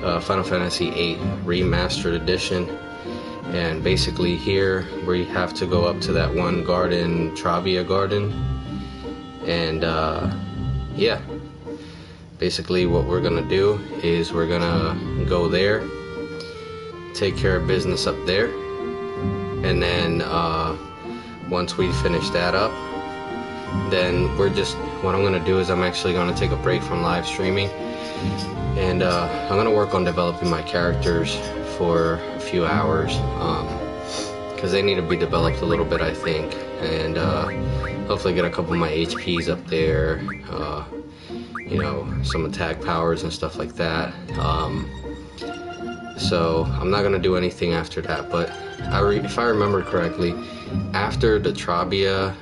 Final Fantasy VIII Remastered Edition. And basically here we have to go up to that one garden, Travia Garden, and yeah, basically what we're gonna do is we're gonna go there, take care of business up there, and then once we finish that up, then what I'm gonna do is I'm actually gonna take a break from live streaming, and I'm gonna work on developing my characters for a few hours, because they need to be developed a little bit, I think, and hopefully get a couple of my HPs up there, you know, some attack powers and stuff like that. So I'm not gonna do anything after that, but if I remember correctly, after the Travia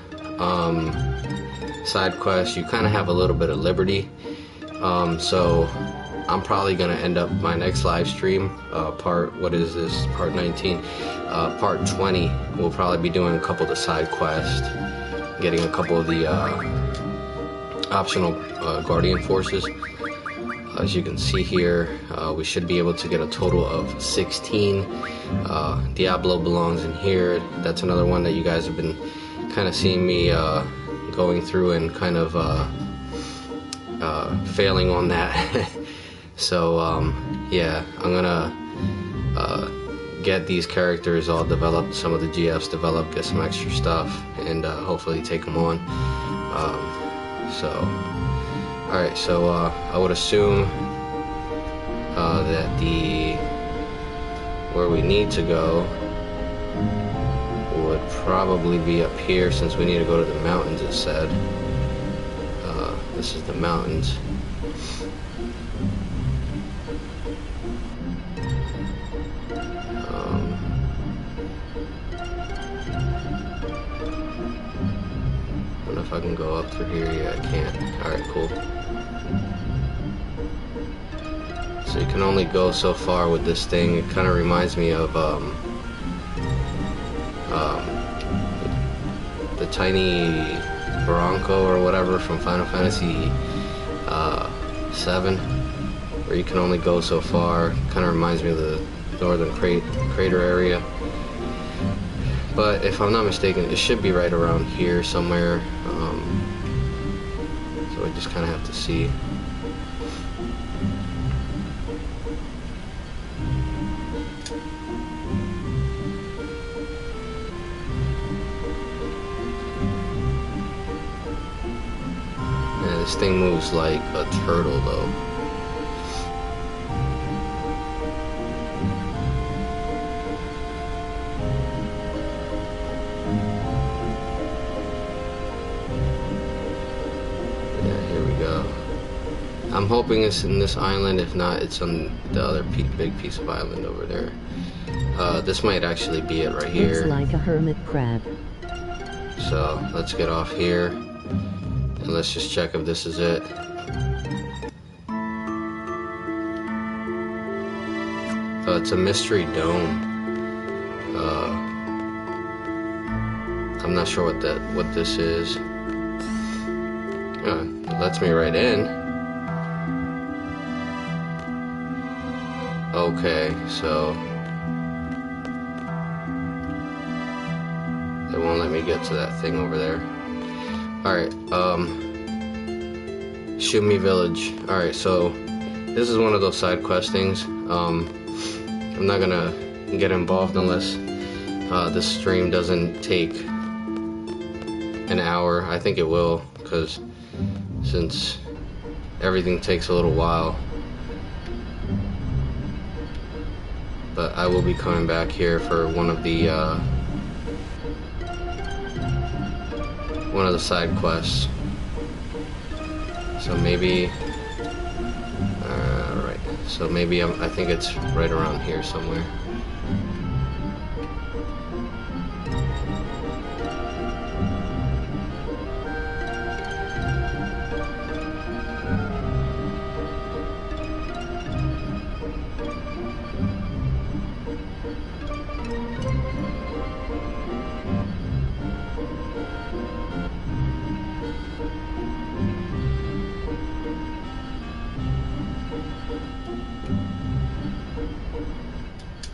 side quest, you kind of have a little bit of liberty. So I'm probably gonna end up my next live stream, part 19, part 20. We'll probably be doing a couple of the side quests, getting a couple of the optional Guardian forces. As you can see here, we should be able to get a total of 16. Diablo belongs in here. That's another one that you guys have been kind of seeing me going through and kind of failing on that. So yeah, I'm gonna get these characters all developed, some of the GFs developed, get some extra stuff, and hopefully take them on. So alright, so I would assume that where we need to go would probably be up here, since we need to go to the mountains, it said. This is the mountains. I don't know if I can go up through here. Yeah, I can't. Alright, cool. So you can only go so far with this thing. It kind of reminds me of the tiny Bronco or whatever from Final Fantasy VII, where you can only go so far. Kind of reminds me of the northern crater area. But if I'm not mistaken, it should be right around here somewhere. So we just kind of have to see. Yeah, this thing moves like a turtle though. I'm hoping it's in this island. If not, it's on the other big piece of island over there. This might actually be it right here. Looks like a hermit crab. So let's get off here and let's just check if this is it. It's a mystery dome. I'm not sure what this is. It lets me right in. Okay, so it won't let me get to that thing over there. Alright, Shumi Village. Alright, so this is one of those side quest things. I'm not gonna get involved unless this stream doesn't take an hour. I think it will, because since everything takes a little while. But I will be coming back here for one of the side quests. So maybe, right. So maybe I think it's right around here somewhere.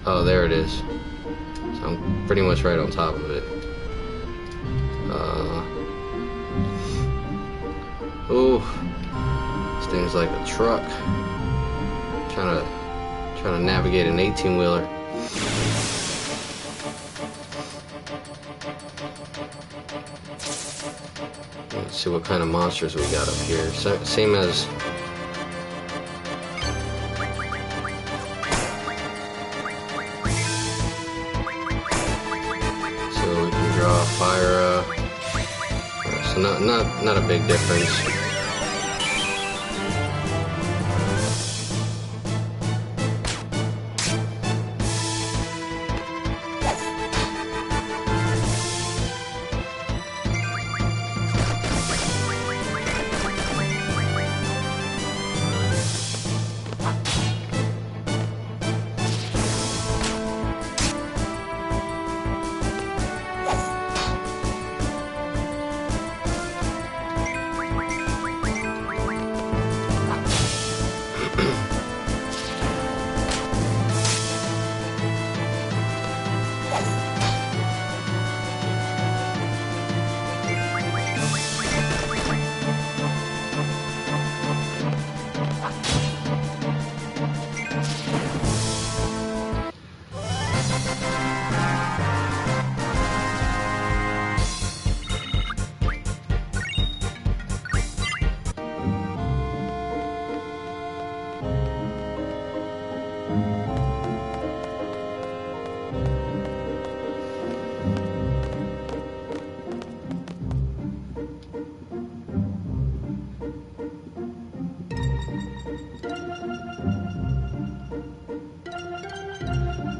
Oh, there it is. So I'm pretty much right on top of it. Ooh, this thing's like a truck. Trying to navigate an 18-wheeler. Let's see what kind of monsters we got up here. Same as so we can draw fire. So not a big difference.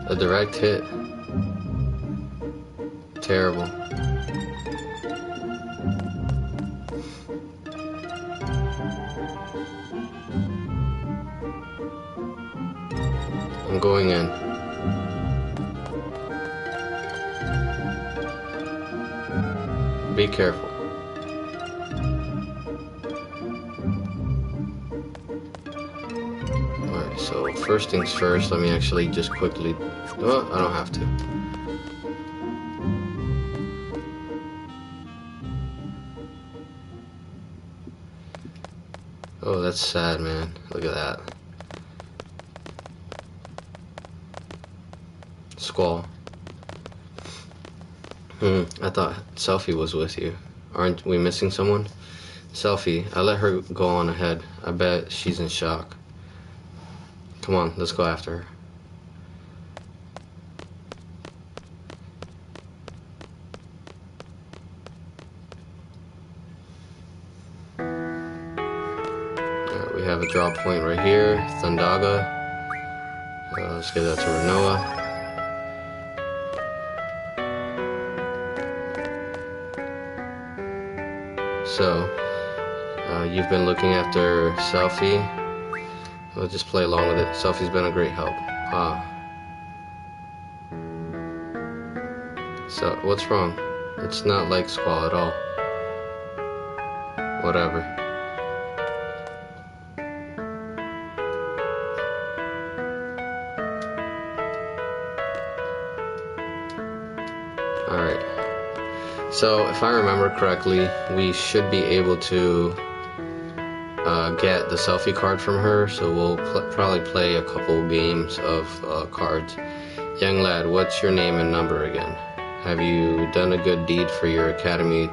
A direct hit. Terrible. I'm going in. Be careful. Alright, so first things first, let me actually just quickly... Oh, I don't have to. Oh, that's sad, man. Look at that. Squall. I thought Selfie was with you. Aren't we missing someone? Selfie, I let her go on ahead. I bet she's in shock. Come on, let's go after her. Alright, we have a drop point right here. Thundaga. Let's give that to Renoa. So, you've been looking after Selfie. We'll just play along with it. Selfie's been a great help. So, what's wrong? It's not like Squall at all. Whatever. Alright. So, if I remember correctly, we should be able to get the Selfie card from her, so we'll probably play a couple games of cards. Young lad, what's your name and number again? Have you done a good deed for your Academy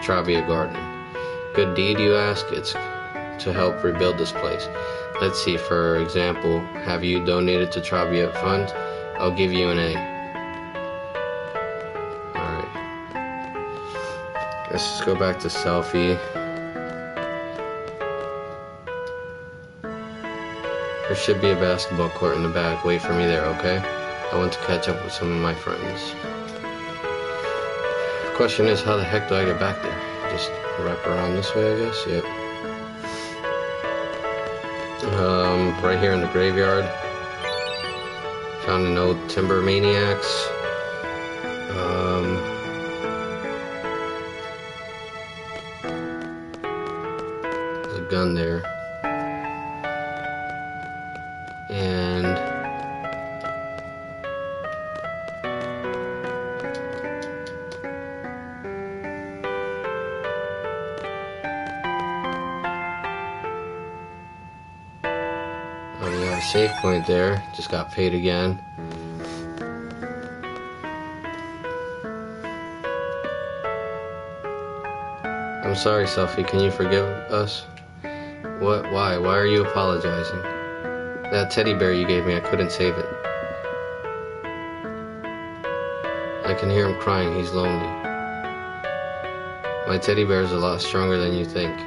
Travia Garden? Good deed, you ask? It's to help rebuild this place. Let's see, for example, have you donated to Travia Fund? I'll give you an A. Alright. Let's just go back to Selfie. There should be a basketball court in the back. Wait for me there, okay? I want to catch up with some of my friends. The question is, how the heck do I get back there? Just wrap around this way, I guess? Yep. Right here in the graveyard. Found an old Timber Maniacs. There's a gun there. And Save point there. Just got paid again. I'm sorry, Selfie. Can you forgive us? What? Why? Why are you apologizing? That teddy bear you gave me, I couldn't save it. I can hear him crying. He's lonely. My teddy bear is a lot stronger than you think.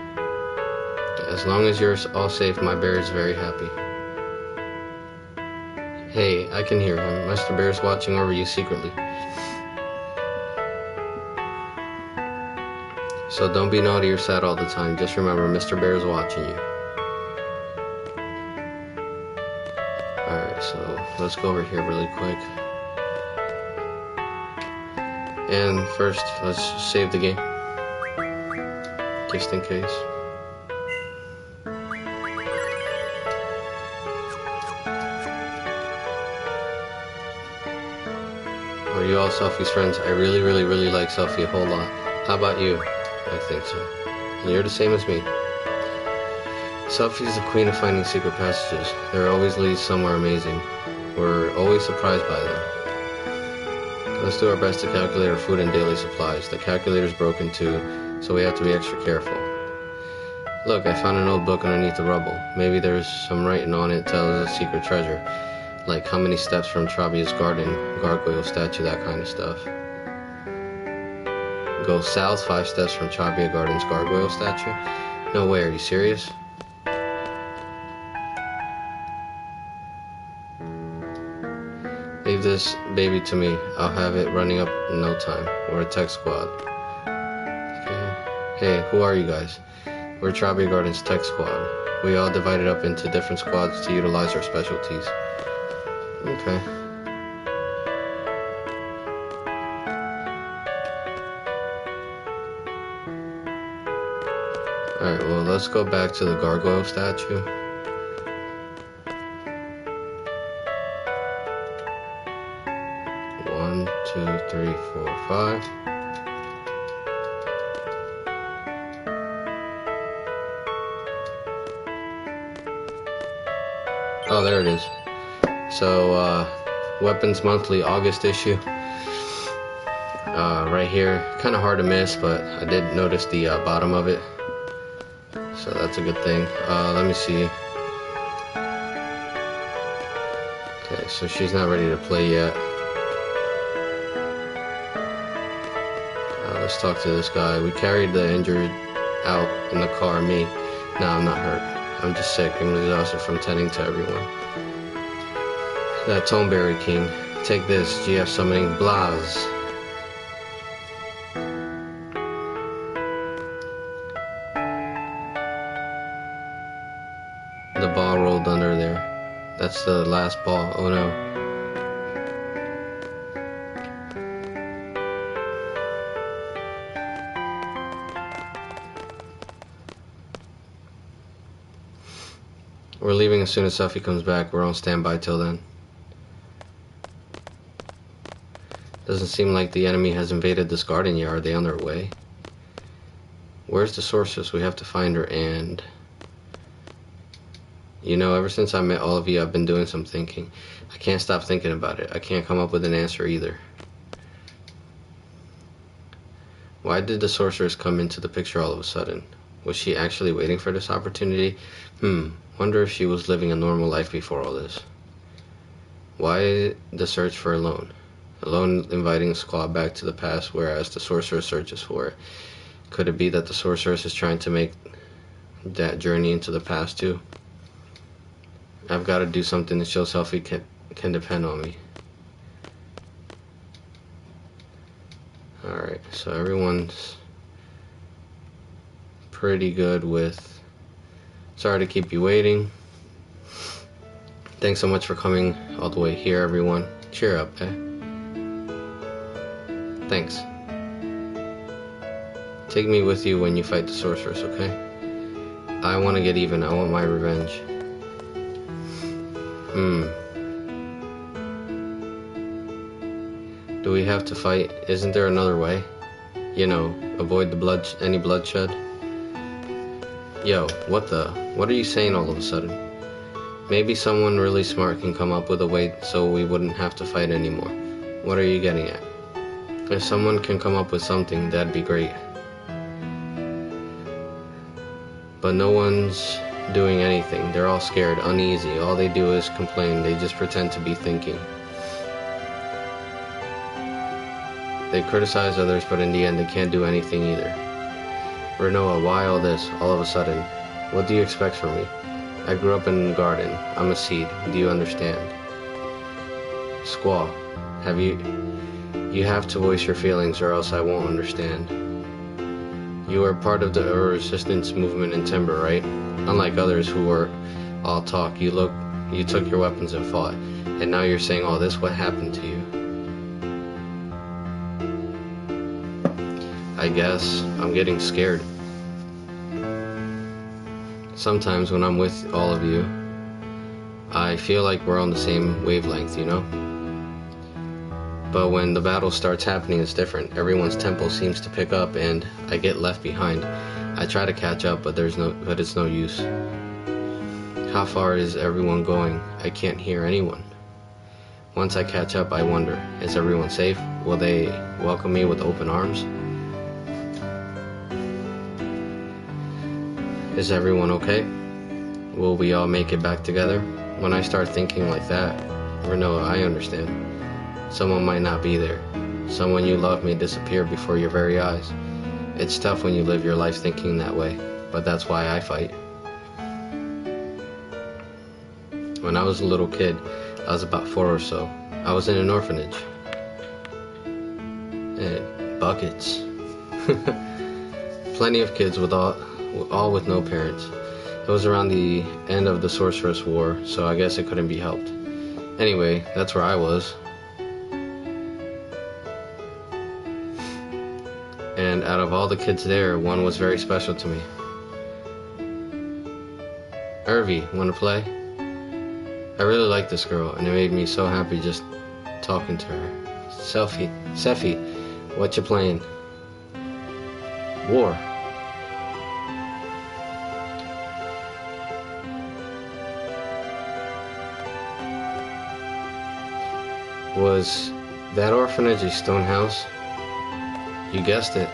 As long as you're all safe, my bear is very happy. Hey, I can hear him. Mr. Bear's watching over you secretly. So don't be naughty or sad all the time. Just remember, Mr. Bear's watching you. Alright, so let's go over here really quick. And first, let's save the game. Just in case. Are you all Selfie's friends? I really like Selfie a whole lot. How about you? I think so. And you're the same as me. Selfie's the queen of finding secret passages. There always leads somewhere amazing. We're always surprised by them. Let's do our best to calculate our food and daily supplies. The calculator's broken too, so we have to be extra careful. Look, I found an old book underneath the rubble. Maybe there's some writing on it tells us a secret treasure. Like how many steps from Travia's garden, gargoyle statue, that kind of stuff. Go south 5 steps from Travia Garden's gargoyle statue? No way, are you serious? Leave this baby to me. I'll have it running up in no time. We're a tech squad. Okay. Hey, who are you guys? We're Travia Garden's tech squad. We all divided up into different squads to utilize our specialties. Okay. Alright, well, let's go back to the gargoyle statue. One, 2, 3, 4, 5. Oh, there it is. So, Weapons Monthly August issue. Right here, kind of hard to miss, but I did notice the bottom of it. So that's a good thing. Let me see. Okay, so she's not ready to play yet. Let's talk to this guy. We carried the injured out in the car. Me. No, I'm not hurt. I'm just sick. I'm exhausted from tending to everyone. That Toneberry King. Take this. GF summoning Blaz. The ball rolled under there. That's the last ball. Oh no. We're leaving as soon as Selfie comes back. We're on standby till then. Doesn't seem like the enemy has invaded this garden yet. Are they on their way? Where's the sorceress? We have to find her. And you know, ever since I met all of you, I've been doing some thinking. I can't stop thinking about it. I can't come up with an answer either. Why did the sorceress come into the picture all of a sudden? Was she actually waiting for this opportunity? Wonder if she was living a normal life before all this. Why the search for a loan? A loan inviting a squad back to the past, whereas the sorceress searches for it. Could it be that the sorceress is trying to make that journey into the past too? I've got to do something to show Selfie can depend on me. Alright, so everyone's pretty good with... Sorry to keep you waiting. Thanks so much for coming all the way here, everyone. Cheer up, eh? Thanks. Take me with you when you fight the sorceress, okay? I want to get even. I want my revenge. Do we have to fight? Isn't there another way? You know, avoid the any bloodshed? Yo, what are you saying all of a sudden? Maybe someone really smart can come up with a way so we wouldn't have to fight anymore. What are you getting at? If someone can come up with something, that'd be great. But no one's doing anything. They're all scared, uneasy. All they do is complain. They just pretend to be thinking. They criticize others, but in the end, they can't do anything either. Renoa, why all this, all of a sudden? What do you expect from me? I grew up in the garden. I'm a seed. Do you understand? Squaw, you have to voice your feelings or else I won't understand. You are part of the resistance movement in Timber, right? Unlike others who were all talk, you took your weapons and fought, and now you're saying all this. What happened to you? I guess I'm getting scared. Sometimes when I'm with all of you, I feel like we're on the same wavelength, you know? But when the battle starts happening, it's different. Everyone's tempo seems to pick up and I get left behind. I try to catch up, but it's no use. How far is everyone going? I can't hear anyone. Once I catch up, I wonder, is everyone safe? Will they welcome me with open arms? Is everyone okay? Will we all make it back together? When I start thinking like that, Renoa, I understand. Someone might not be there. Someone you love may disappear before your very eyes. It's tough when you live your life thinking that way, but that's why I fight. When I was a little kid, I was about 4 or so. I was in an orphanage. And buckets. Plenty of kids with all with no parents. It was around the end of the Sorceress War, so I guess it couldn't be helped. Anyway, that's where I was. And out of all the kids there, one was very special to me. Irvi, wanna play? I really like this girl, and it made me so happy just talking to her. Seffi, what you playing? War. Was that orphanage a stone house? You guessed it.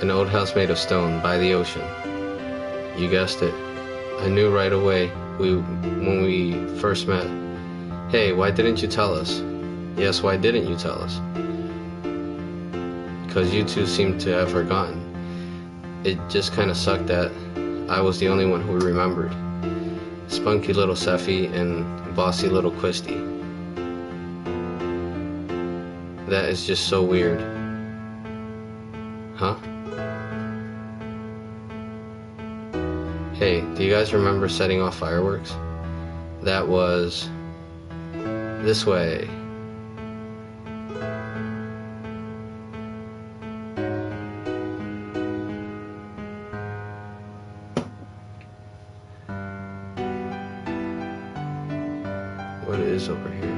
An old house made of stone by the ocean. You guessed it. I knew right away when we first met. Hey, why didn't you tell us? Yes, why didn't you tell us? Because you two seemed to have forgotten. It just kind of sucked that I was the only one who remembered. Spunky little Seffi and bossy little Quisty. That is just so weird. Huh? Hey, do you guys remember setting off fireworks? That was this way. What is over here?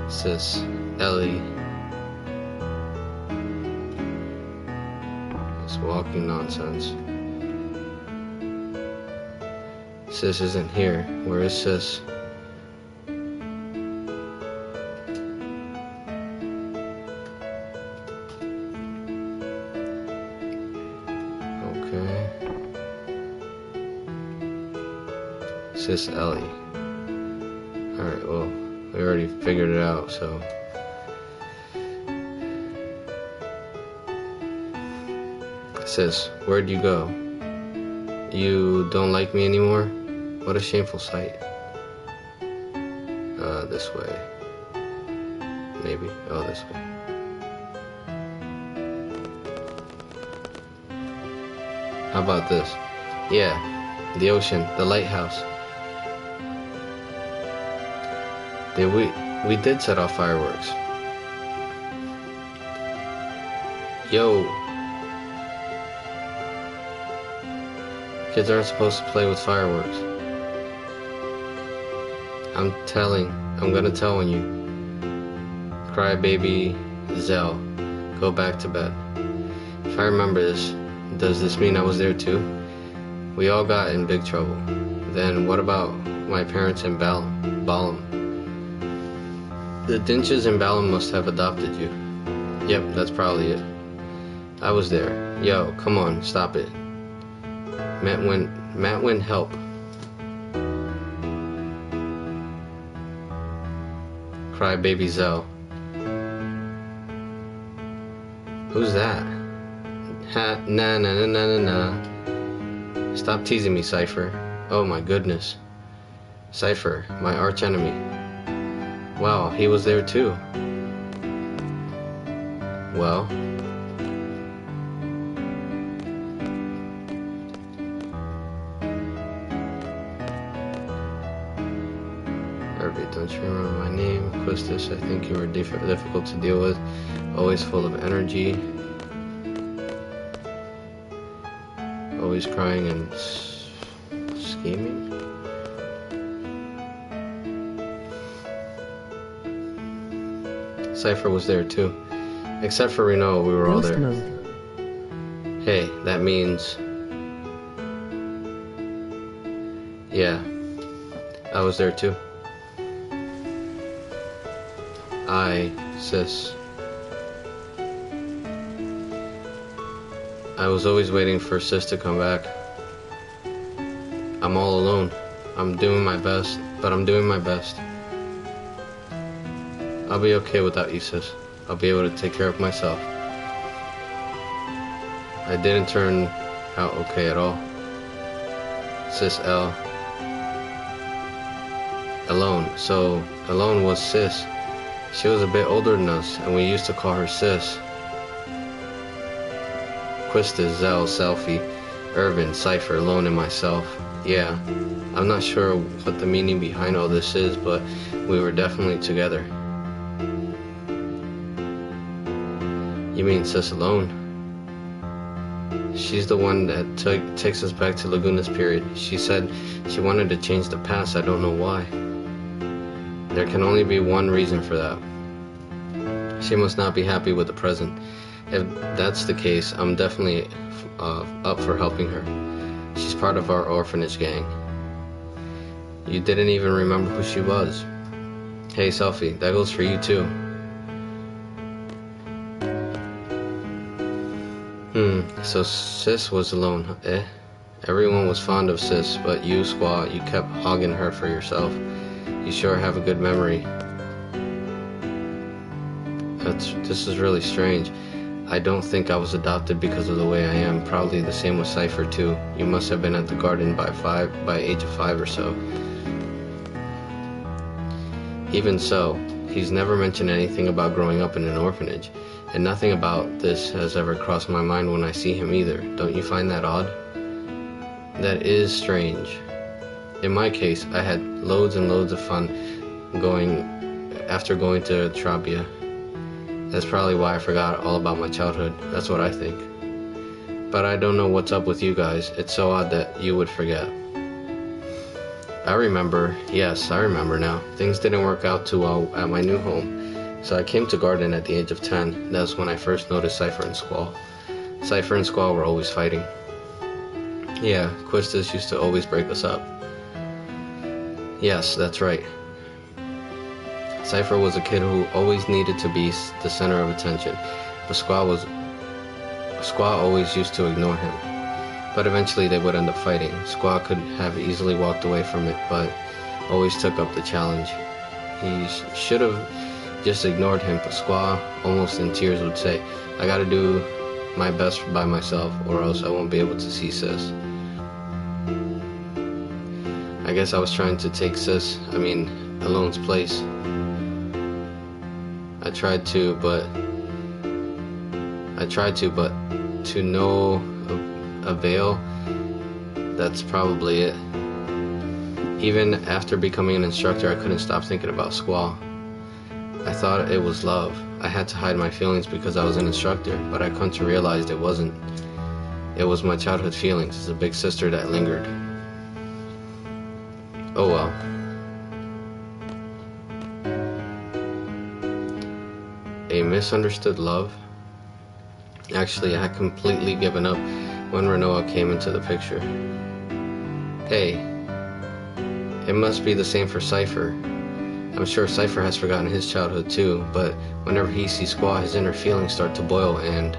Sis, Ellie. It's walking nonsense. Sis isn't here. Where is Sis? Okay. Sis Ellie. Alright, well. We already figured it out, so. Sis, where'd you go? You don't like me anymore? What a shameful sight. This way. Maybe. Oh, this way. How about this? Yeah, the ocean, the lighthouse. We did set off fireworks. Yo. Kids aren't supposed to play with fireworks. I'm gonna tell on you. Crybaby Zell, go back to bed. If I remember this, does this mean I was there too? We all got in big trouble. Then what about my parents in Balam? The Dinches in Balam must have adopted you. Yep, that's probably it. I was there. Yo, come on, stop it. Matwin, help. Cry baby Zell. Who's that? Nah. Stop teasing me, Cypher. Oh my goodness. Cypher, my arch enemy. Wow, he was there too. Well. Irby, don't you remember my name? Quistis, I think you were difficult to deal with. Always full of energy. Always crying and scheming. Cypher was there too. Except for Reno, we were all there. Hey, that means... Yeah, I was there too. Sis. I was always waiting for Sis to come back. I'm all alone. I'm doing my best, but I'm doing my best. I'll be okay without you, Sis. I'll be able to take care of myself. I didn't turn out okay at all. Sis L. Alone. So, Alone was Sis. She was a bit older than us, and we used to call her Sis. Quista, Zell, Selfie, Irvin, Cypher, Alone, and myself. Yeah, I'm not sure what the meaning behind all this is, but we were definitely together. You mean Sis Alone? She's the one that takes us back to Laguna's period. She said she wanted to change the past. I don't know why. There can only be one reason for that. She must not be happy with the present. If that's the case, I'm definitely up for helping her. She's part of our orphanage gang. You didn't even remember who she was. Hey, Selfie, that goes for you too. So Sis was alone, eh? Everyone was fond of Sis, but you, Squaw, you kept hogging her for yourself. You sure have a good memory. This is really strange. I don't think I was adopted because of the way I am. Probably the same with Cypher too. You must have been at the garden by age of 5 or so. Even so, he's never mentioned anything about growing up in an orphanage, and nothing about this has ever crossed my mind when I see him either. Don't you find that odd? That is strange. In my case, I had loads and loads of fun after going to Trabia. That's probably why I forgot all about my childhood. That's what I think. But I don't know what's up with you guys. It's so odd that you would forget. I remember. Yes, I remember now. Things didn't work out too well at my new home. So I came to Garden at the age of 10. That's when I first noticed Cypher and Squall. Cypher and Squall were always fighting. Yeah, Quistis used to always break us up. Yes, that's right. Cypher was a kid who always needed to be the center of attention, but Squaw always used to ignore him. But eventually they would end up fighting. Squaw could have easily walked away from it, but always took up the challenge. He should have just ignored him, but Squaw, almost in tears, would say, I gotta do my best by myself, or else I won't be able to see Sis. I guess I was trying to take Alone's place. I tried to, but to no avail. That's probably it. Even after becoming an instructor, I couldn't stop thinking about Squaw. I thought it was love. I had to hide my feelings because I was an instructor, but I come to realize it wasn't. It was my childhood feelings as a big sister that lingered. Oh well. A misunderstood love? Actually, I had completely given up when Renoa came into the picture. Hey, it must be the same for Cypher. I'm sure Cypher has forgotten his childhood too, but whenever he sees Squaw, his inner feelings start to boil, and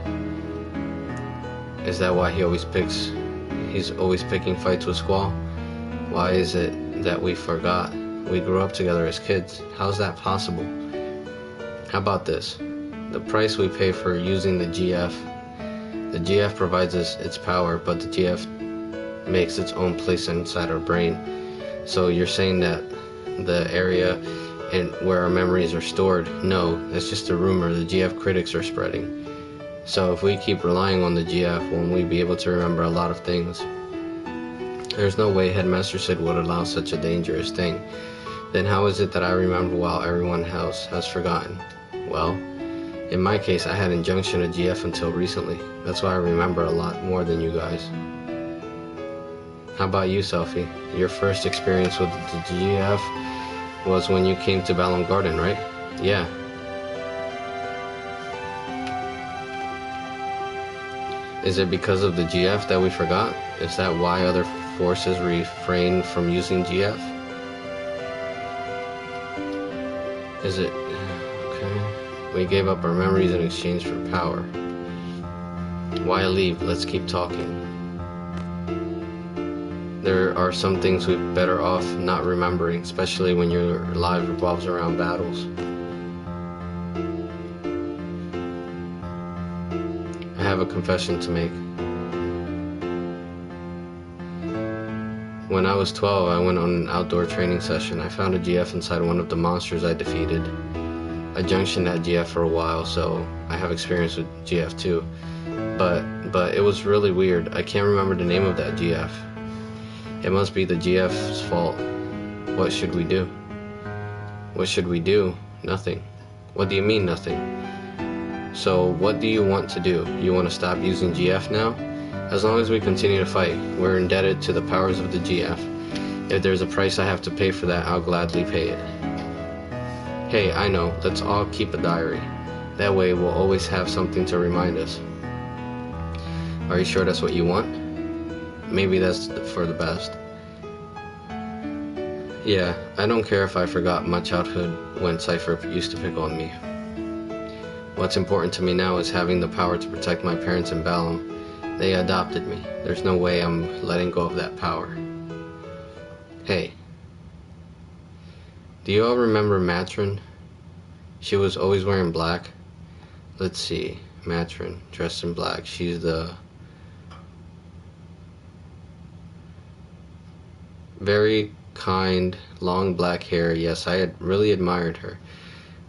is that why he's always picking fights with Squaw? Why is it that we forgot? We grew up together as kids. How's that possible? How about this? The price we pay for using the GF. The GF provides us its power, but the GF makes its own place inside our brain. So you're saying that the area where our memories are stored? No, that's just a rumor the GF critics are spreading. So if we keep relying on the GF, won't we be able to remember a lot of things? There's no way Headmaster Sid would allow such a dangerous thing. Then how is it that I remember while everyone else has forgotten? Well, in my case, I had injunction of GF until recently. That's why I remember a lot more than you guys. How about you, Selfie? Your first experience with the GF was when you came to Balam Garden, right? Yeah. Is it because of the GF that we forgot? Is that why other forces refrain from using GF? Is it... okay. We gave up our memories in exchange for power. Why leave? Let's keep talking. There are some things we're better off not remembering, especially when your life revolves around battles. I have a confession to make. When I was 12, I went on an outdoor training session. I found a GF inside one of the monsters I defeated. I junctioned that GF for a while, so I have experience with GF too. But it was really weird. I can't remember the name of that GF. It must be the GF's fault. What should we do? What should we do? Nothing. What do you mean, nothing? So what do you want to do? You want to stop using GF now? As long as we continue to fight, we're indebted to the powers of the GF. If there's a price I have to pay for that, I'll gladly pay it. Hey, I know, let's all keep a diary. That way we'll always have something to remind us. Are you sure that's what you want? Maybe that's for the best. Yeah, I don't care if I forgot my childhood when Cypher used to pick on me. What's important to me now is having the power to protect my parents in Balam. They adopted me. There's no way I'm letting go of that power. Hey. Do you all remember Matron? She was always wearing black. Let's see. Matron, dressed in black. She's the... very kind, long black hair. Yes, I had really admired her.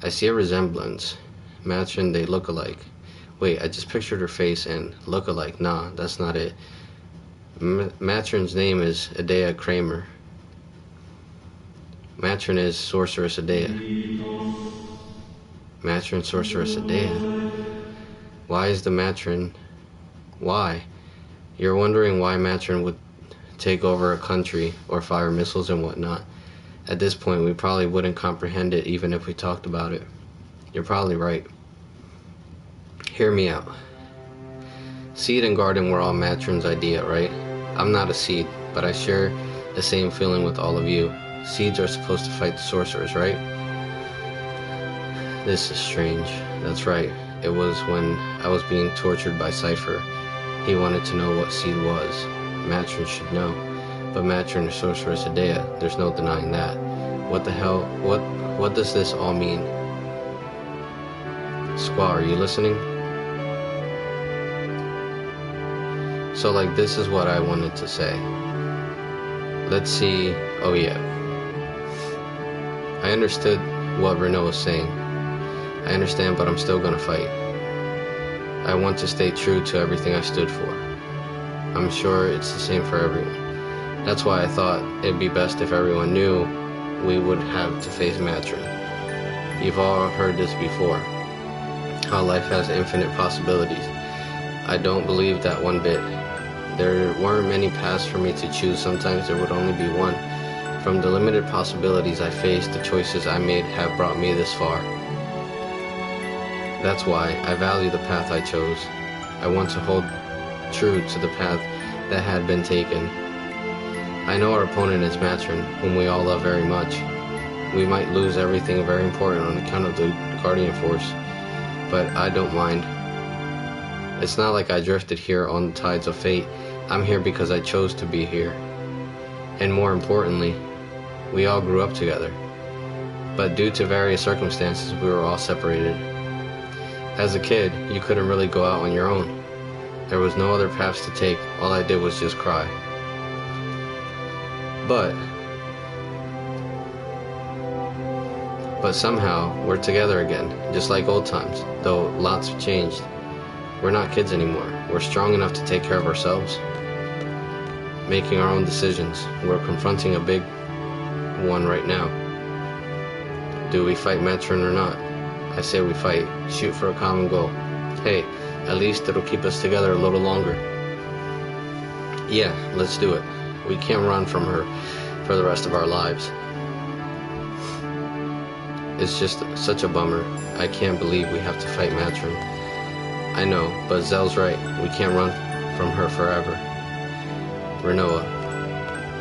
I see a resemblance. Matron, they look alike. Wait, I just pictured her face and look alike. Nah, that's not it. Matron's name is Adea Kramer. Matron is Sorceress Adea. Matron, Sorceress Adea. Why is the Matron... Why? You're wondering why Matron would take over a country or fire missiles and whatnot. At this point, we probably wouldn't comprehend it even if we talked about it. You're probably right. Hear me out. Seed and Garden were all Matron's idea, right? I'm not a Seed, but I share the same feeling with all of you. Seeds are supposed to fight the sorcerers, right? This is strange. That's right. It was when I was being tortured by Cypher. He wanted to know what Seed was. Matron should know. But Matron is Sorceress Adea. There's no denying that. What the hell? What does this all mean? Squaw, are you listening? So like, this is what I wanted to say. Let's see. Oh yeah. I understood what Renault was saying. I understand, but I'm still gonna fight. I want to stay true to everything I stood for. I'm sure it's the same for everyone. That's why I thought it'd be best if everyone knew we would have to face Matron. You've all heard this before. How life has infinite possibilities. I don't believe that one bit. There weren't many paths for me to choose. Sometimes there would only be one. From the limited possibilities I faced, the choices I made have brought me this far. That's why I value the path I chose. I want to hold true to the path that had been taken. I know our opponent is Matron, whom we all love very much. We might lose everything very important on account of the Guardian Force, but I don't mind. It's not like I drifted here on the tides of fate. I'm here because I chose to be here. And more importantly, we all grew up together. But due to various circumstances, we were all separated. As a kid, you couldn't really go out on your own. There was no other paths to take. All I did was just cry. But somehow, we're together again, just like old times, though lots have changed. We're not kids anymore. We're strong enough to take care of ourselves, making our own decisions. We're confronting a big one right now. Do we fight Matron or not? I say we fight. Shoot for a common goal. Hey, at least it'll keep us together a little longer. Yeah, let's do it. We can't run from her for the rest of our lives. It's just such a bummer. I can't believe we have to fight Matron. I know, but Zell's right. We can't run from her forever. Renoa,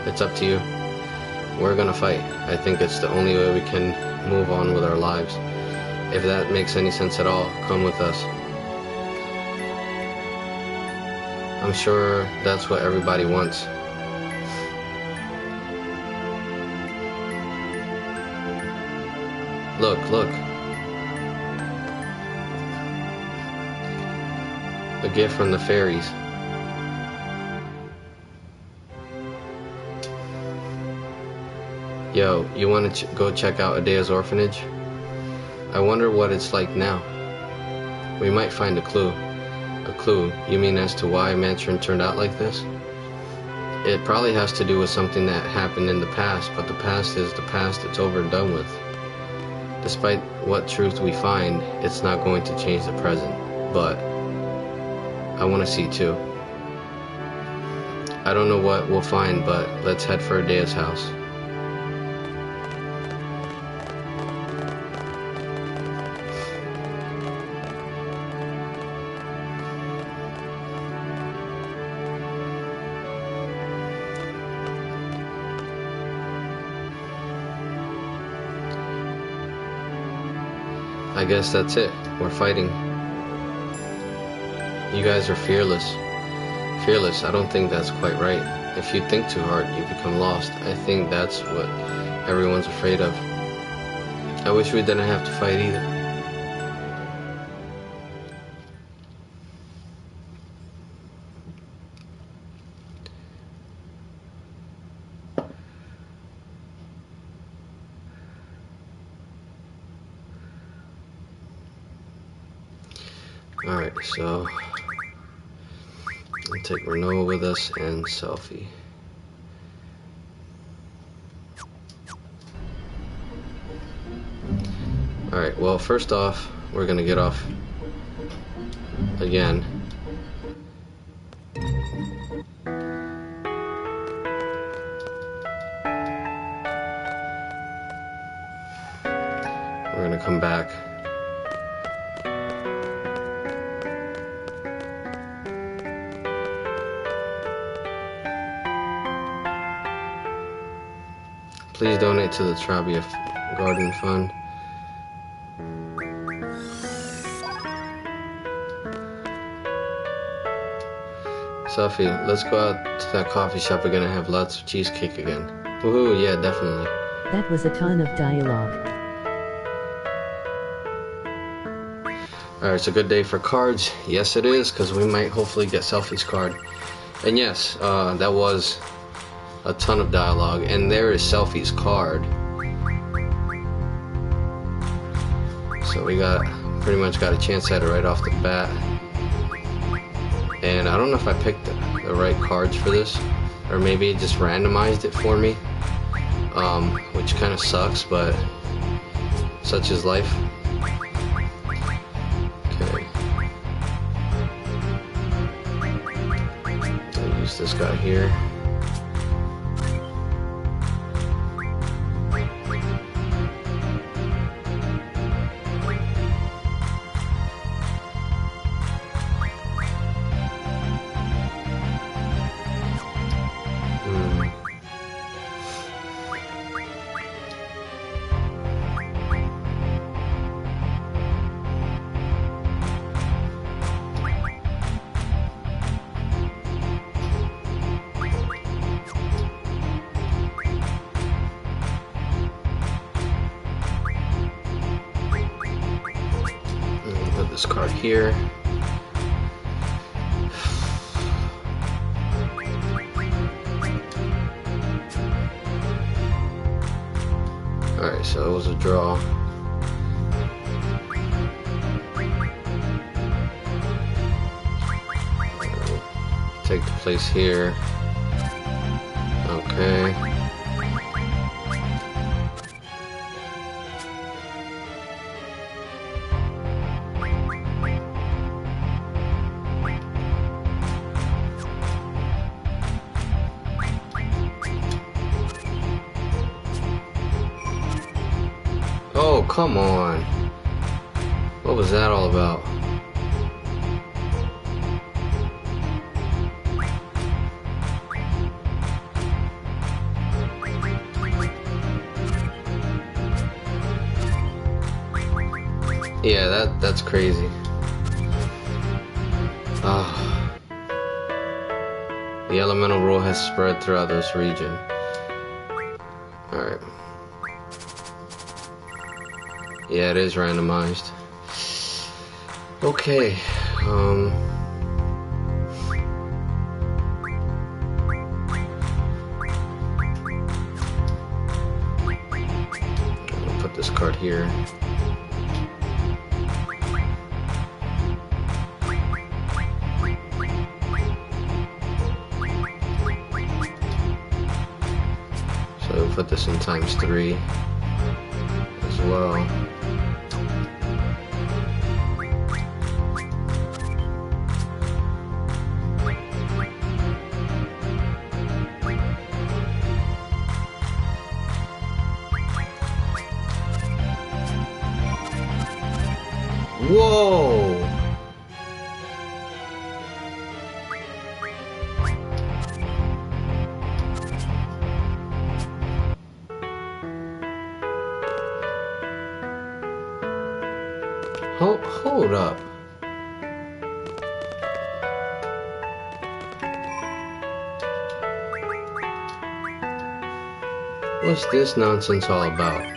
it's up to you. We're gonna fight. I think it's the only way we can move on with our lives. If that makes any sense at all, come with us. I'm sure that's what everybody wants. Look, look. A gift from the fairies. Yo, you want to go check out Adea's orphanage? I wonder what it's like now. We might find a clue. A clue? You mean as to why Matron turned out like this? It probably has to do with something that happened in the past, but the past is the past. It's over and done with. Despite what truth we find, it's not going to change the present. But I want to see too. I don't know what we'll find, but let's head for Adea's house. I guess that's it. We're fighting. You guys are fearless. Fearless, I don't think that's quite right. If you think too hard, you become lost. I think that's what everyone's afraid of. I wish we didn't have to fight either. Alright, so we'll take Renoa with us and Selfie. Alright, well, first off, we're gonna get off again. We're gonna come back. Please donate to the Trabia Garden Fund. Sophie, let's go out to that coffee shop again and have lots of cheesecake again. Woohoo, yeah, definitely. That was a ton of dialogue. Alright, it's a good day for cards. Yes, it is, because we might hopefully get Selfie's card. And yes, that was a ton of dialogue, and there is Selfie's card. So we pretty much got a chance at it right off the bat. And I don't know if I picked the right cards for this, or maybe it just randomized it for me, which kind of sucks, but such is life. Okay. I'll use this guy here. this card here. Alright, so it was a draw. Take the place here. Okay. Oh, come on. What was that all about? Yeah, that's crazy. Ah. The elemental rule has spread throughout this region. Alright. Yeah, it is randomized. Okay. I'm gonna put this card here. So we'll put this in ×3 as well. Whoa! Hold up. What's this nonsense all about?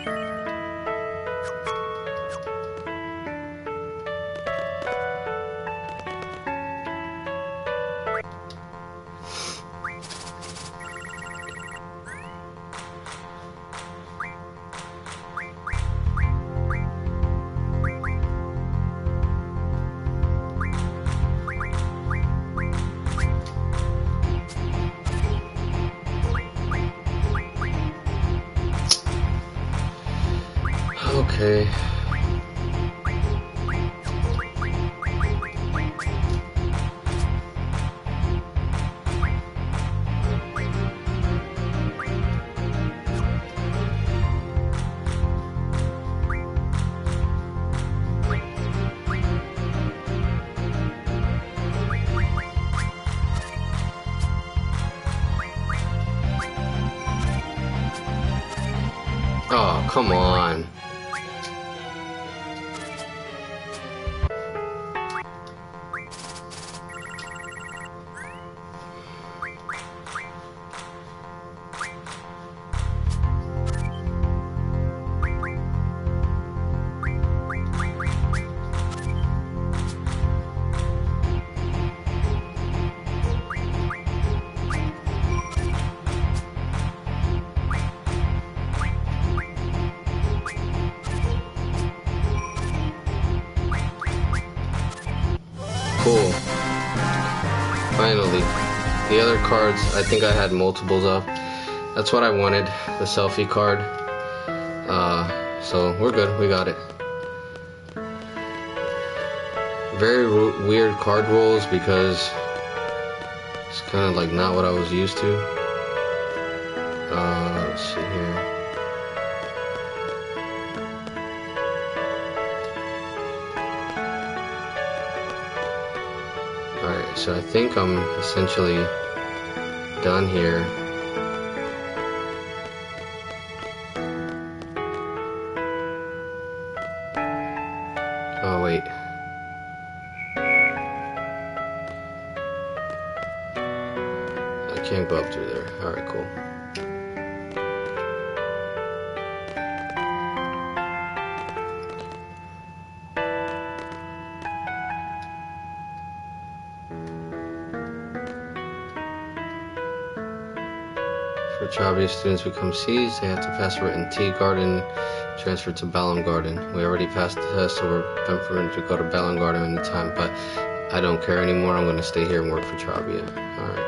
Okay. Oh, come on. Cool. Finally. The other cards, I think I had multiples of. That's what I wanted, the selfie card. So we're good, we got it. Very weird card rolls because it's kind of like not what I was used to. Let's see here. Alright, so I think I'm essentially done here. Oh wait. I can't go up through there. Alright, cool. For Chavia students become C's, they have to pass a written T garden, transfer to Balam Garden. We already passed the test, so we're permitted to go to Balam Garden anytime, but I don't care anymore. I'm going to stay here and work for Chavia. Alright.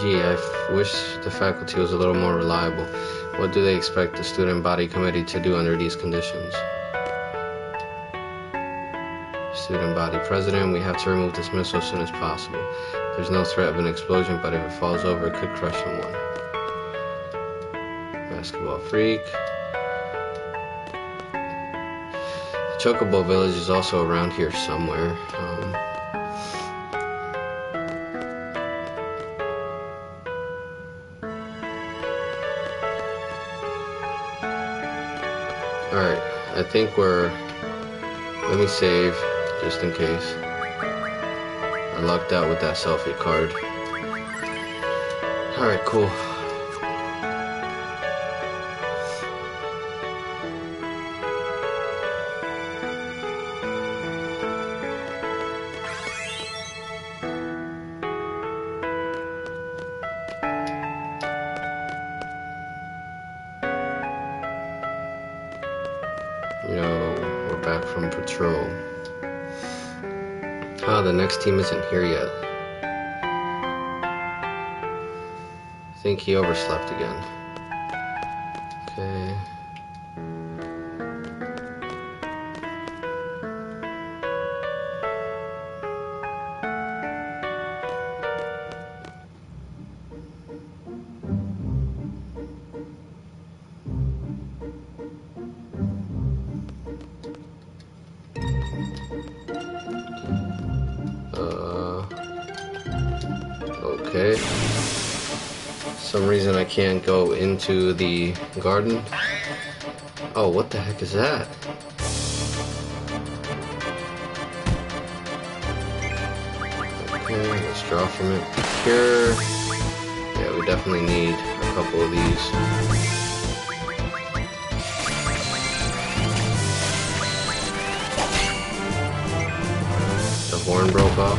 Gee, I wish the faculty was a little more reliable. What do they expect the student body committee to do under these conditions? Student body president, we have to remove dismissal as soon as possible. There's no threat of an explosion, but if it falls over, it could crush someone. Basketball freak. The Chocobo village is also around here somewhere. Alright, I think let me save, just in case. I lucked out with that selfie card. Alright, cool. We're back from patrol. The next team isn't here yet. I think he overslept again. Okay. Okay. Some reason I can't go into the garden. Oh, what the heck is that? Okay, let's draw from it. Here. Yeah, we definitely need a couple of these. The horn broke off.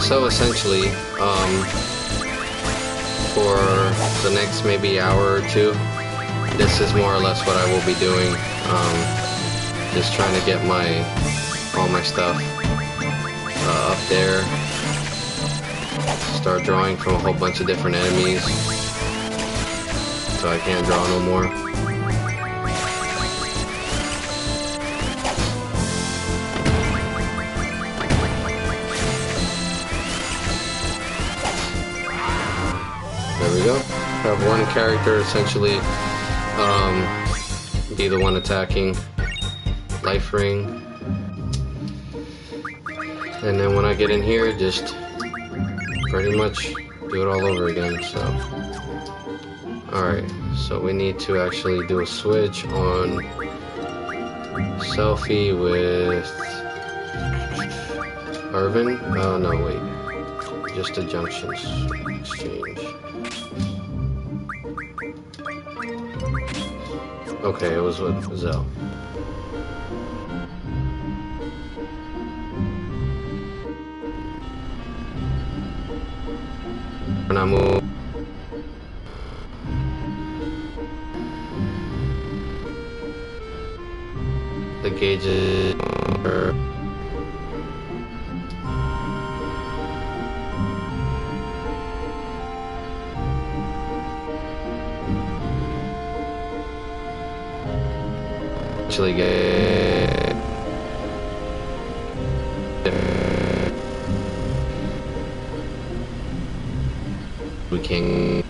So essentially, for the next maybe hour or two, this is more or less what I will be doing. Just trying to get all my stuff up there. Start drawing from a whole bunch of different enemies, so I can't draw no more. There we go. Have one character essentially be the one attacking life ring, and then when I get in here, just pretty much do it all over again. So alright, so we need to actually do a switch on selfie with Irvin. Oh no, wait, just a junctions exchange. Okay, it was with Zell. When I move, the gauges are actually get we can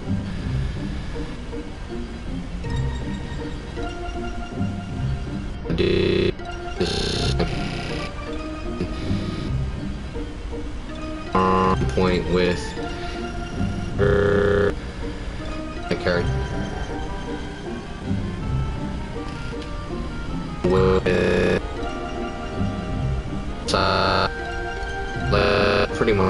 do point with I carry. Pretty much.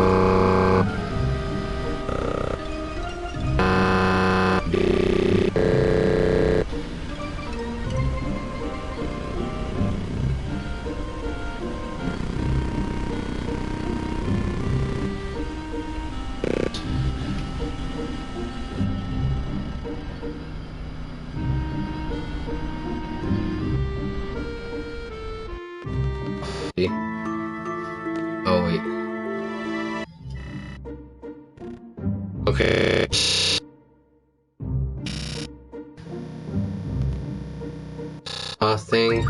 Oh wait. Okay. Thing.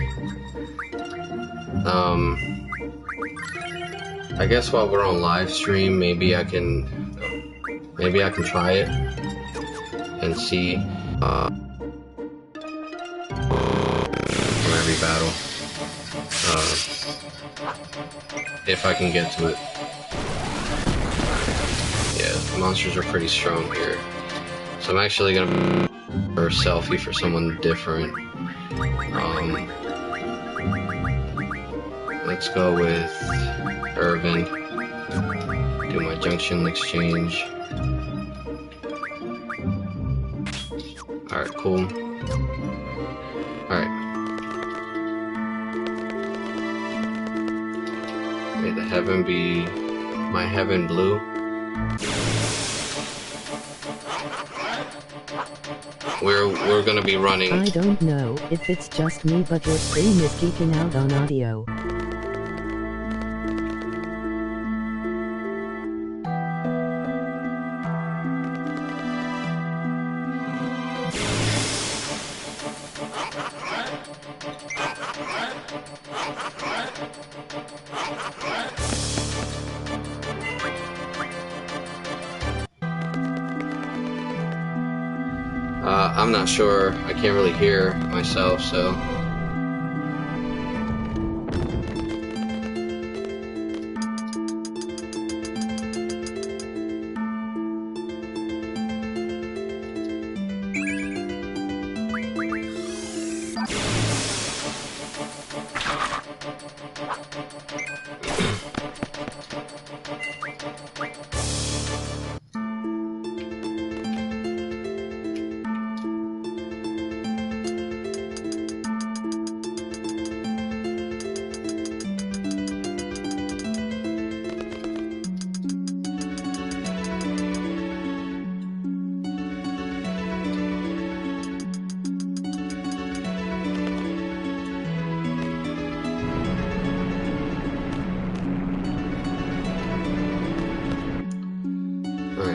I guess while we're on live stream, maybe I can try it and see from every battle if I can get to it. Yeah, the monsters are pretty strong here, so I'm actually gonna for a selfie for someone different. Let's go with Irvin. Do my junction exchange. Alright, cool. Alright. May the heaven be my heaven blue. We're gonna be running. I don't know if it's just me, but your stream is geeking out on audio. I'm not sure. I can't really hear myself, so.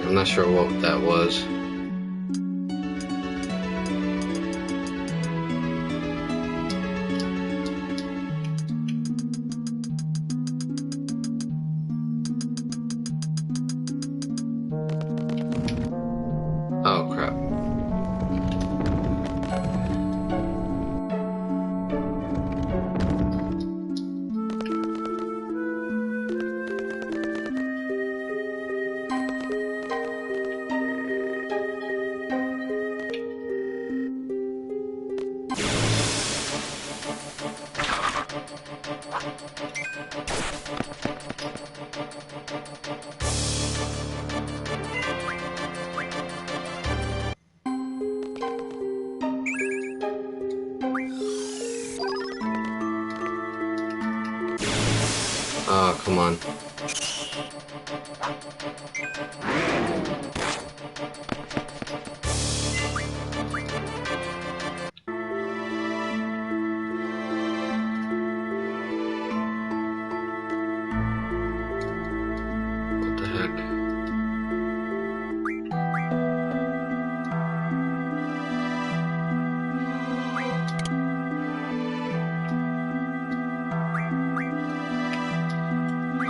I'm not sure what that was. Oh crap. Oh, come on. What the heck?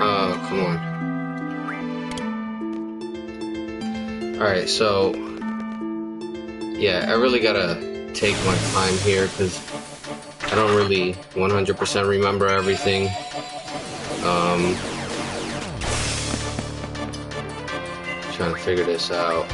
Oh, come on. Alright, so yeah, I really gotta take my time here because I don't really 100% remember everything. Trying to figure this out.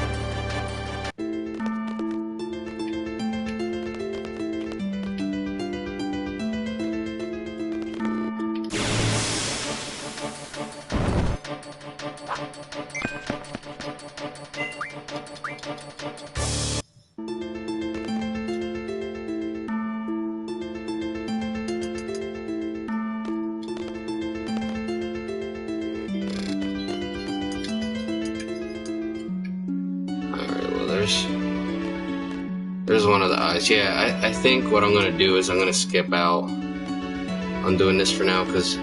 There's one of the eyes. Yeah, I think what I'm gonna do is I'm gonna skip out on doing this for now, because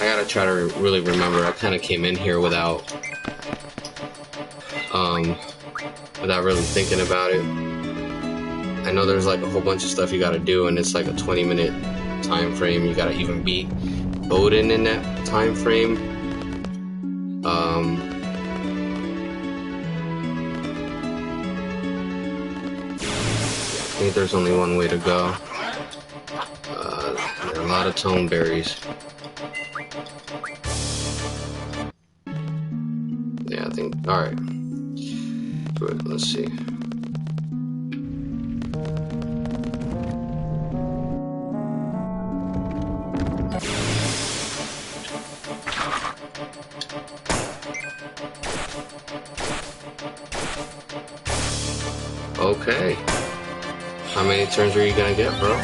I gotta try to really remember. I kind of came in here without really thinking about it. I know there's like a whole bunch of stuff you gotta do, and it's like a 20-minute time frame. You gotta even beat Odin in that time frame. I think there's only one way to go. There are a lot of tone berries. Yeah, I think. Alright. Good, let's see. Okay. How many turns are you gonna get, bro?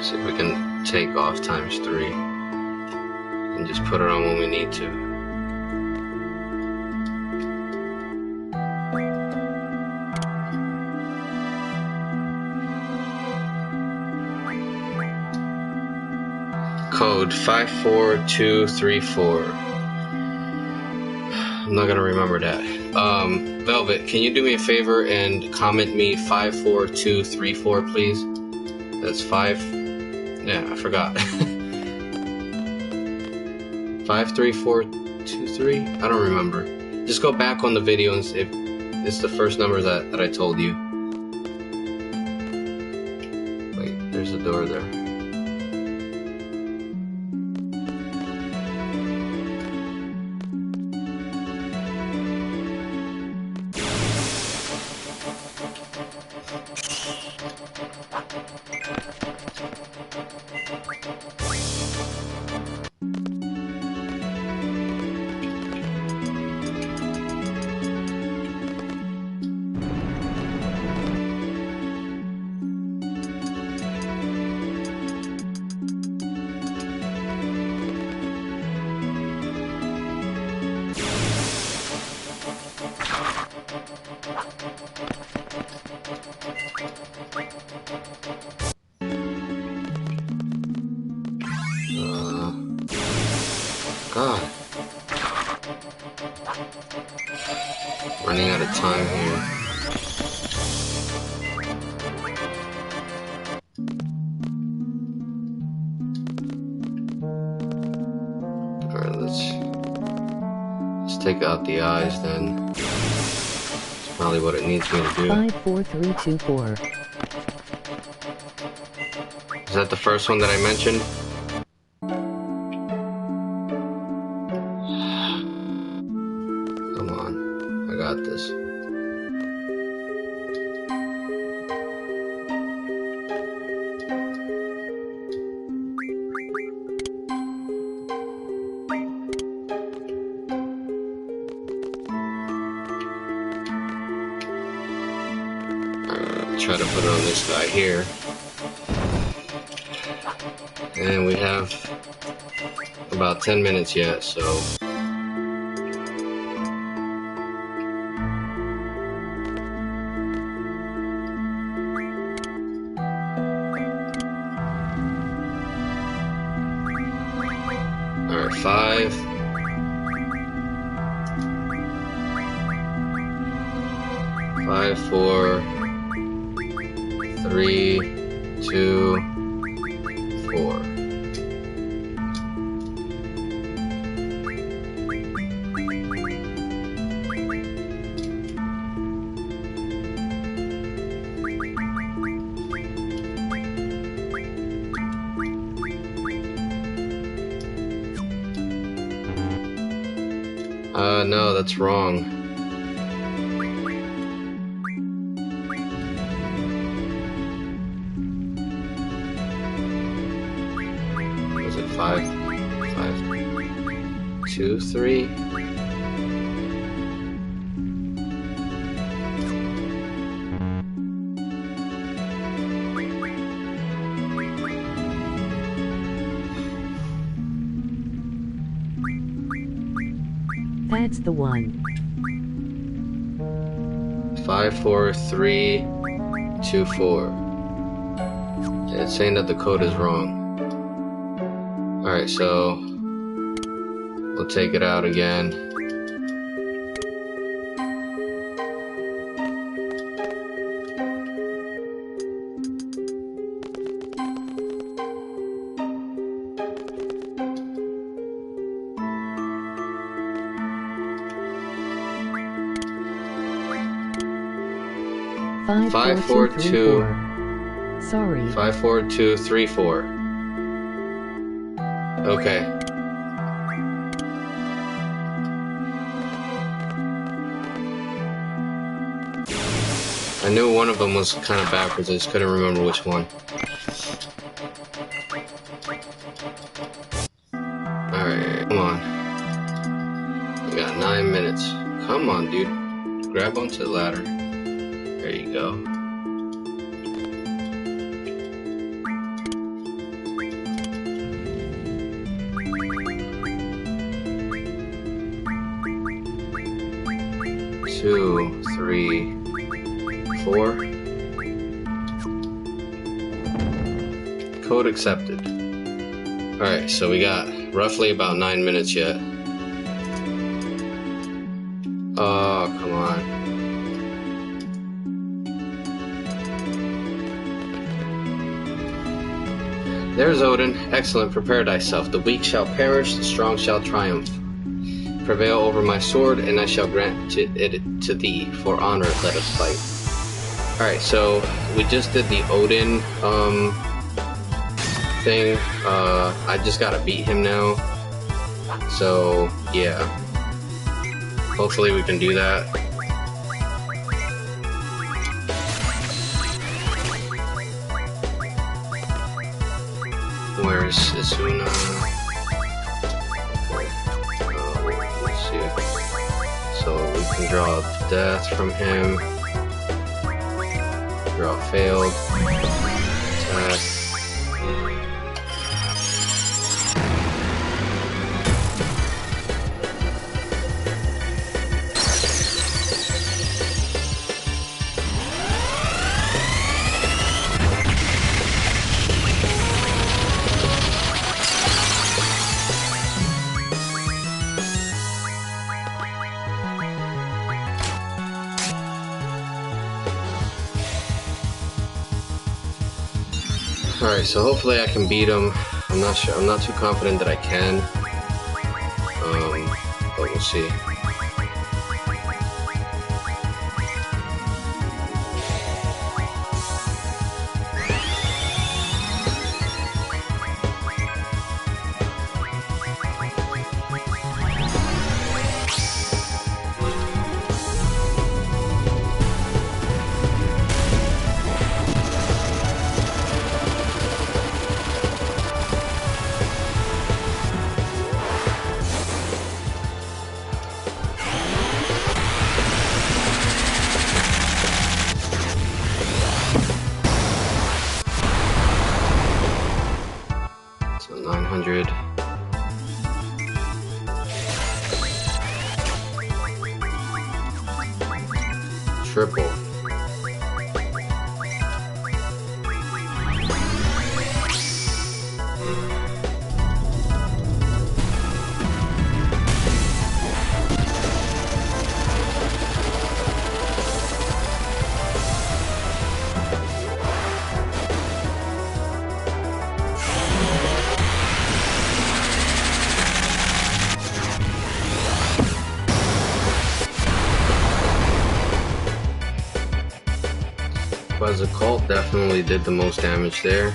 See if we can take off ×3 and just put it on when we need to. Code 54234. I'm not gonna remember that. Velvet, can you do me a favor and comment me 54234, please? That's 5. Yeah, I forgot. 53423? I don't remember. Just go back on the video and see if it's the first number that I told you. Wait, there's a door there. God. Running out of time here. Alright, let's take out the eyes then. It's probably what it needs me to do. 54324. Is that the first one that I mentioned? Come on, I got this. Try to put it on this guy here. And we have about 10 minutes yet, so Alright, 5. 5, 4, 3, 2, 4. No, that's wrong. Was it 5, 2, 3? That's the one. 5, 4, 3, 2, 4. Yeah, it's saying that the code is wrong. Alright, so we'll take it out again. Five, four, two. Sorry. 5, 4, 2, 3, 4. Okay. I knew one of them was kind of backwards, I just couldn't remember which one. Alright, come on. We got 9 minutes. Come on, dude. Grab onto the ladder. There you go. Two, 3, 4. Code accepted. Alright, so we got roughly about 9 minutes yet. Oh, come on. There's Odin. Excellent. Prepare thyself. The weak shall perish, the strong shall triumph. Prevail over my sword, and I shall grant it to thee. For honor, let us fight. Alright, so we just did the Odin thing. I just gotta beat him now. So, yeah. Hopefully we can do that. Where's Isuna? Let's see. So we can draw death from him. Draw failed. Attack. Alright, so hopefully I can beat him. I'm not sure. I'm not too confident that I can. But we'll see. So 900. Triple. Kamikaze Cult definitely did the most damage there.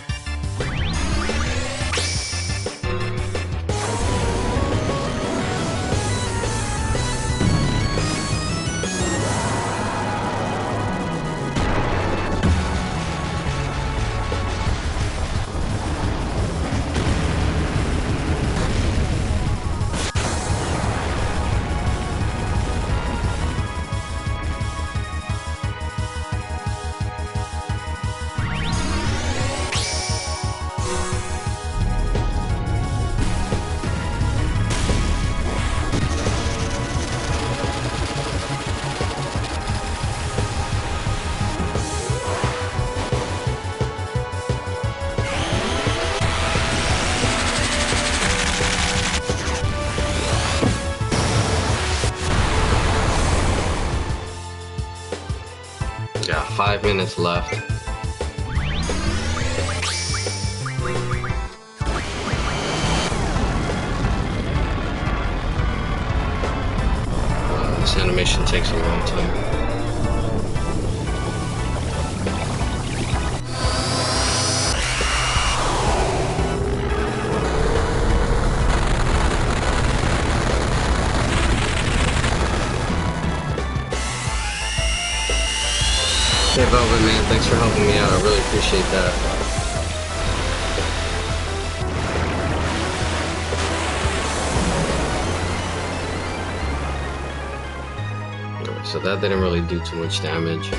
Got 5 minutes left. This animation takes a long time. Hey Velvet Man, thanks for helping me out. I really appreciate that. Alright, so that didn't really do too much damage.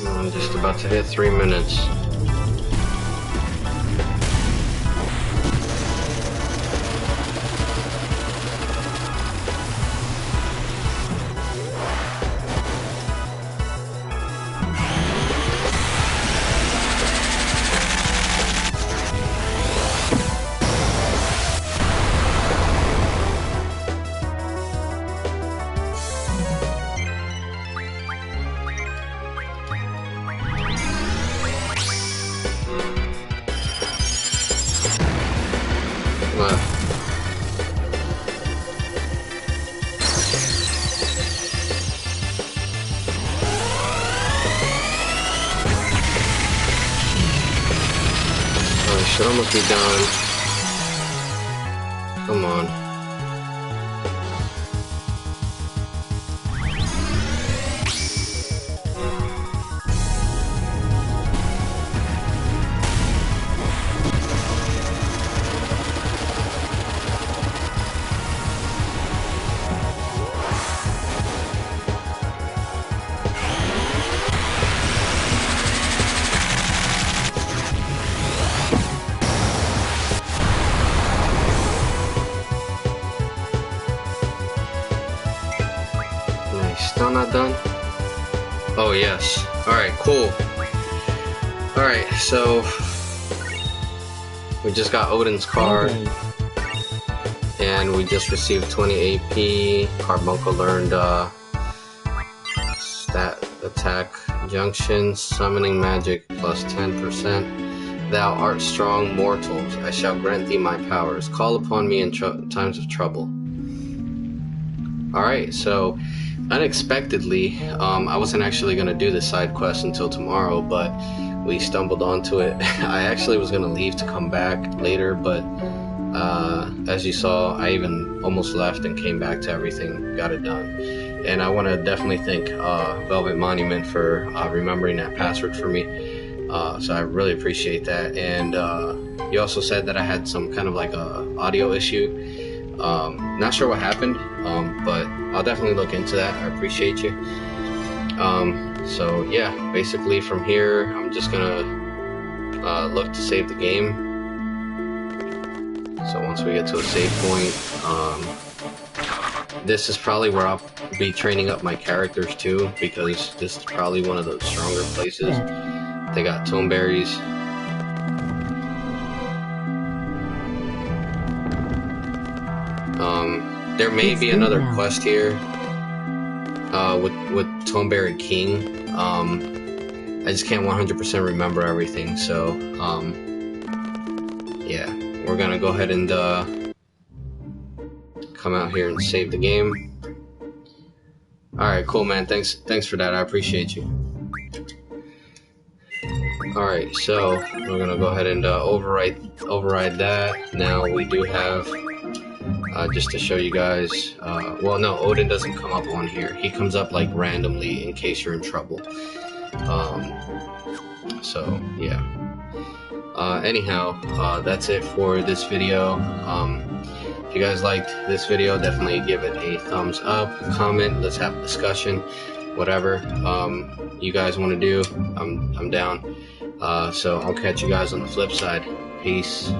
I'm just about to hit 3 minutes. Should almost be done. Come on. Still not done? Oh yes. Alright, cool. Alright, so we just got Odin's card. And we just received 20 AP. Carbuncle learned stat attack junction, summoning magic plus 10%. Thou art strong mortals. I shall grant thee my powers. Call upon me in times of trouble. Alright, so unexpectedly, I wasn't actually going to do the side quest until tomorrow, but we stumbled onto it. I actually was going to leave to come back later, but as you saw, I even almost left and came back to everything, got it done. And I want to definitely thank Velvet Monument for remembering that password for me. So I really appreciate that. And you also said that I had some kind of like a audio issue. Not sure what happened, but I'll definitely look into that. I appreciate you. So yeah, basically from here, I'm just gonna look to save the game. So once we get to a save point, this is probably where I'll be training up my characters too, because this is probably one of those stronger places. They got tome berries. There may be another quest here with Toneberry King. I just can't 100% remember everything, so yeah, we're gonna go ahead and come out here and save the game. Alright, cool, man. Thanks for that. I appreciate you. Alright, so we're gonna go ahead and override that. Now we do have just to show you guys, well, no, Odin doesn't come up on here. He comes up like randomly in case you're in trouble. So yeah. Anyhow, that's it for this video. If you guys liked this video, definitely give it a thumbs up, comment, let's have a discussion, whatever you guys want to do, I'm down. So I'll catch you guys on the flip side. Peace.